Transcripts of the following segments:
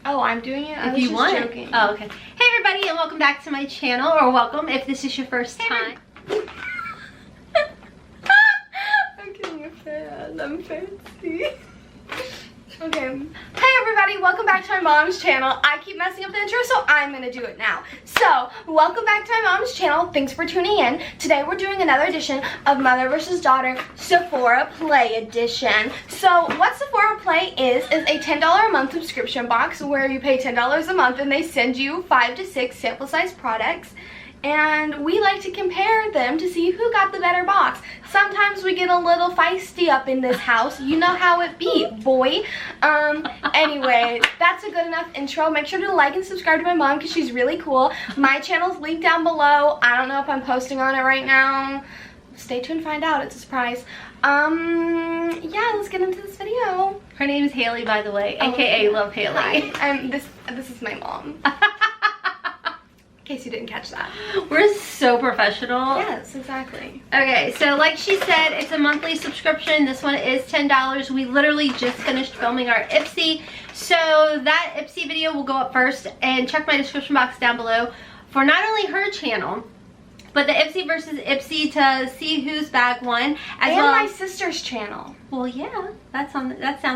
Oh, I'm doing it? If you want. Joking. Oh, okay. Hey everybody, and welcome back to my channel, or welcome if this is your first time. I'm getting a fan. I'm fancy. Okay. Hey everybody, welcome back to my mom's channel. I keep messing up the intro, so I'm gonna do it now. So, welcome back to my mom's channel. Thanks for tuning in. Today we're doing another edition of Mother vs. Daughter Sephora Play Edition. So, what Sephora Play is a $10 a month subscription box where you pay $10 a month and they send you 5 to 6 sample size products. And we like to compare them to see who got the better box. Sometimes we get a little feisty up in this house. You know how it be, boy. Anyway, that's a good enough intro. Make sure to like and subscribe to my mom because she's really cool. My channel's linked down below. I don't know if I'm posting on it right now. Stay tuned and find out. It's a surprise. Yeah, let's get into this video. Her name is Haley, by the way, aka Love Haley. Hi. This is my mom. In case you didn't catch that. We're so professional. Yes, exactly. Okay, so like she said, it's a monthly subscription. This one is $10. We literally just finished filming our Ipsy, so that Ipsy video will go up first, and check my description box down below for not only her channel, but the Ipsy versus Ipsy to see whose bag won, as well my sister's channel. Well, yeah, that's down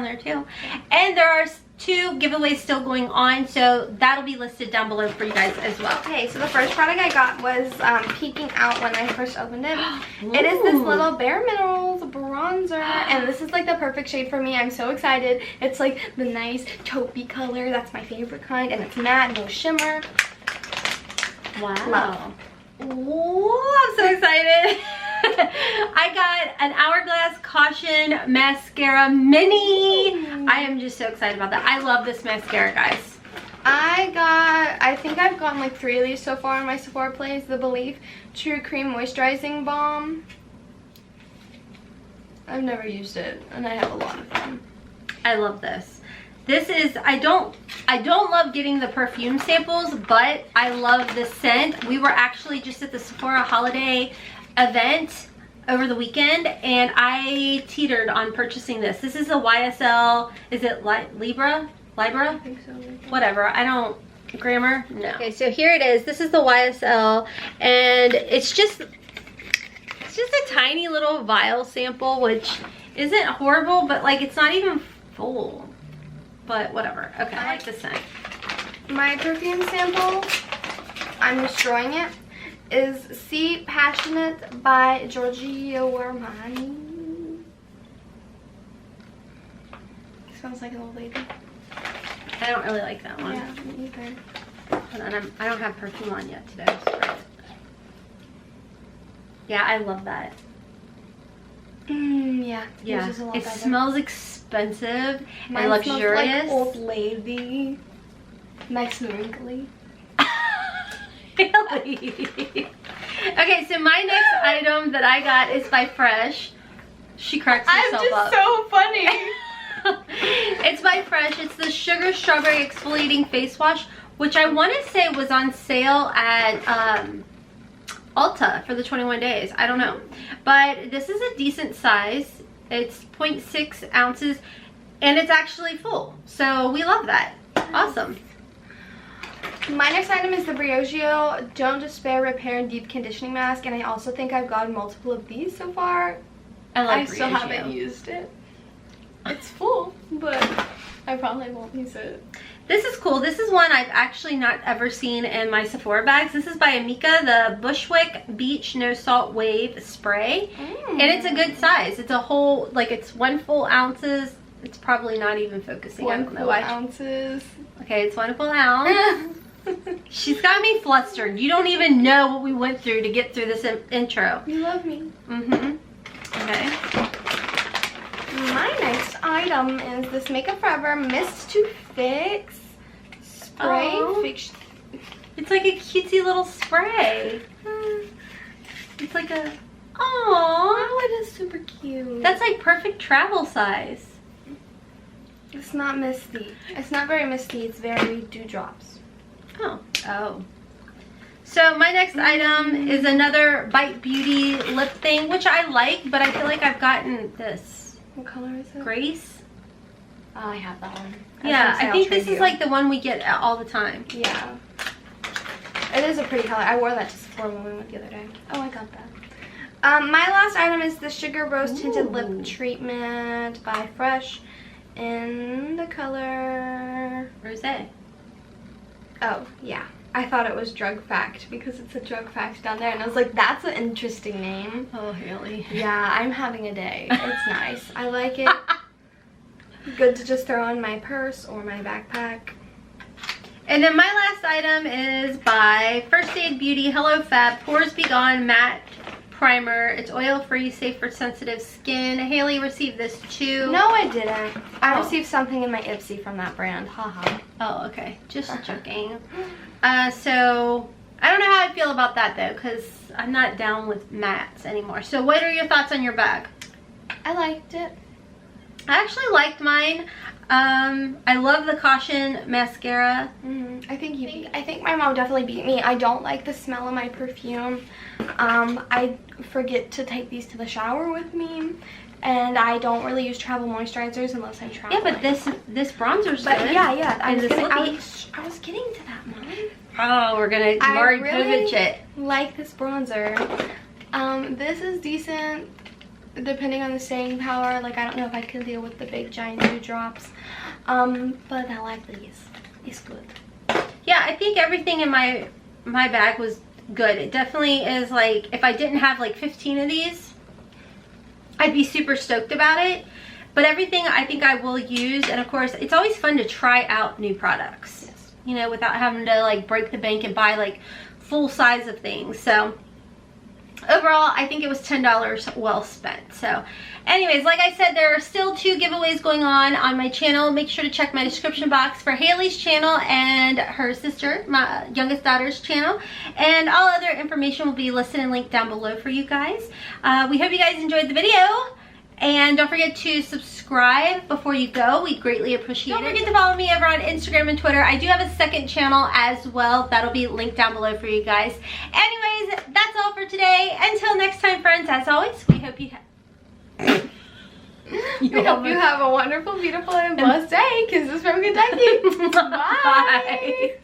there too. And there are 2 giveaways still going on, so that'll be listed down below for you guys as well. Okay, so the first product I got was peeking out when I first opened it. It is this little Bare Minerals bronzer, and this is like the perfect shade for me. I'm so excited. It's like the nice taupey color. That's my favorite kind, and it's matte, no shimmer. Wow. Love. Whoa, I'm so excited. I got an Hourglass Caution Mascara Mini. I am just so excited about that. I love this mascara, guys. I think I've gotten like 3 of these so far in my Sephora plays. The Belief True Cream Moisturizing Balm. I've never used it, and I have a lot of them. I love this. This is, I don't love getting the perfume samples, but I love the scent. We were actually just at the Sephora holiday event over the weekend, and I teetered on purchasing this. This is a YSL, is it Libra? I think so. Whatever, I don't, grammar? No. Okay, so here it is. This is the YSL, and it's just a tiny little vial sample, which isn't horrible, but like it's not even full. But whatever. Okay, I like the scent. My perfume sample, I'm destroying it, is See Passionate by Giorgio Armani. Smells like an old lady. I don't really like that one. Yeah, me either. Hold on, I don't have perfume on yet today. Yeah, I love that. Yeah. Yeah, It it smells expensive and luxurious. Smells like old lady. Nice and wrinkly. Really? Okay, so my next item that I got is by Fresh. She cracks herself up. I'm just so funny. It's by Fresh. It's the Sugar Strawberry Exfoliating Face Wash, which I want to say was on sale at Ulta for the 21 days. I don't know. But this is a decent size. It's 0.6 ounces and it's actually full. So we love that. Awesome. My next item is the Briogeo Don't Despair Repair and Deep Conditioning Mask, and I also think I've gotten multiple of these so far. I still haven't used it. It's full, but I probably won't use it. This is cool. This is one I've actually not ever seen in my Sephora bags. This is by Amika, the Bushwick Beach No Salt Wave Spray. And it's a good size. It's a whole, like it's 1 full ounces. It's probably not even focusing. 1 full ounces. Okay, it's 1 full ounce. She's got me flustered. You don't even know what we went through to get through this intro. You love me. Okay. My next item is this Makeup Forever Mist to Fix Spray. It's like a cutesy little spray. It's like a, oh, it is super cute. That's like perfect travel size. It's not misty. It's not very misty. It's very dewdrops. Oh. So my next item is another Bite Beauty lip thing, which I like, but I feel like I've gotten this. What color is it? Grace. Oh, I have that one. Yeah, I think this is like the one we get all the time. Yeah. It is a pretty color. I wore that to Sephora when we went the other day. Oh, I got that. My last item is the Sugar Rose Tinted Lip Treatment by Fresh in the color... Rosé. Oh, yeah. I thought it was Drug Fact because it's a Drug Fact down there. And I was like, that's an interesting name. Oh, Haley. Yeah, I'm having a day. It's nice. I like it. Good to just throw in my purse or my backpack. And then my last item is by First Aid Beauty Hello Fab Pores Be Gone Matte Primer. It's oil-free, safe for sensitive skin. Haley received this too. No, I didn't. I received something in my Ipsy from that brand. Haha. Oh, okay. Just joking. So, I don't know how I feel about that though, because I'm not down with mattes anymore. So, what are your thoughts on your bag? I liked it. I actually liked mine. I love the Caution mascara. I think my mom definitely beat me. I don't like the smell of my perfume. I forget to take these to the shower with me, and I don't really use travel moisturizers unless I'm traveling. Yeah, but this bronzer's but good. Yeah. I was getting to that, Mom. Oh, we're gonna Mari Povich it. Like this bronzer. This is decent. Depending on the staying power, like I don't know if I can deal with the big giant dewdrops, but I like these. It's good. Yeah, I think everything in my bag was good. It definitely is like, if I didn't have like 15 of these, I'd be super stoked about it. But everything I think I will use, and of course, it's always fun to try out new products. Yes. You know, without having to like break the bank and buy like full size of things. So overall, I think it was $10 well spent. So anyways, like I said, there are still 2 giveaways going on my channel. Make sure to check my description box for Haley's channel and her sister, my youngest daughter's channel. And all other information will be listed and linked down below for you guys. We hope you guys enjoyed the video. And don't forget to subscribe before you go. We'd greatly appreciate it. Don't forget to follow me over on Instagram and Twitter. I do have a second channel as well. That'll be linked down below for you guys. Anyways, that's all for today. Until next time, friends, as always, we hope you have... We hope you have a wonderful, beautiful, and blessed day. Kisses from Kentucky. Bye. Bye.